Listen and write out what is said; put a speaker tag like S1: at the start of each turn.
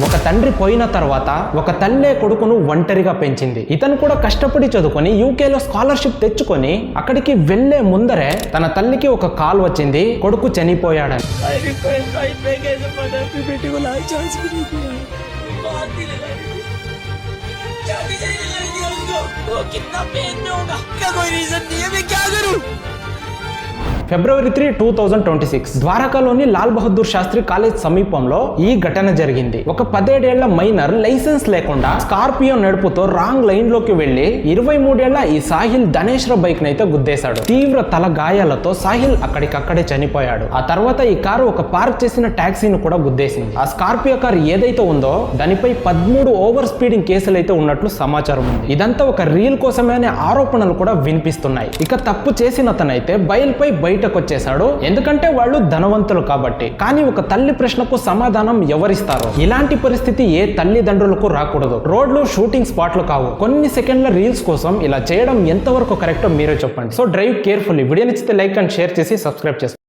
S1: ఒక తండ్రి పోయిన తర్వాత ఒక తల్లే కొడుకును ఒంటరిగా పెంచింది. ఇతను కూడా కష్టపడి చదువుకొని యూకేలో స్కాలర్షిప్ తెచ్చుకొని అక్కడికి వెళ్లే ముందరే తన తల్లికి ఒక కాల్ వచ్చింది, కొడుకు చనిపోయాడని. ఫిబ్రవరి 3, 2026 ద్వారకాలోని లాల్ బహదూర్ శాస్త్రి కాలేజ్ సమీపంలో ఈ ఘటన జరిగింది. ఒక 17 ఏళ్ల మైనర్ లైసెన్స్ లేకుండా స్కార్పియో నడుపుతో రాంగ్ లైన్ లోకి వెళ్లి 23 ఏళ్ల ఈ సాహిల్ ధనేశ్వర బైక్ నైతే గుద్దేశాడు. తీవ్ర తల గాయాలతో సాహిల్ అక్కడికక్కడే చనిపోయాడు. ఆ తర్వాత ఈ కారు ఒక పార్క్ చేసిన టాక్సీని కూడా గుద్దేసింది. ఆ స్కార్పియో కారు ఏదైతే ఉందో దానిపై 13 ఓవర్ స్పీడింగ్ కేసులు అయితే ఉన్నట్లు సమాచారం ఉంది. ఇదంతా ఒక రీల్ కోసమే అనే ఆరోపణలు కూడా వినిపిస్తున్నాయి. ఇక తప్పు చేసిన అతనైతే బయలుపై బయటకు వచ్చేసాడు, ఎందుకంటే వాళ్ళు ధనవంతులు కాబట్టి. కానీ ఒక తల్లి ప్రశ్నకు సమాధానం ఎవరిస్తారు? ఇలాంటి పరిస్థితి ఏ తల్లిదండ్రులకు రాకూడదు. రోడ్లు షూటింగ్ స్పాట్లు కావు. కొన్ని సెకండ్ల రీల్స్ కోసం ఇలా చేయడం ఎంతవరకు కరెక్టో మీరే చెప్పండి. So drive carefully. వీడియో నచ్చితే లైక్ అండ్ షేర్ చేసి సబ్స్క్రైబ్ చేసుకోండి.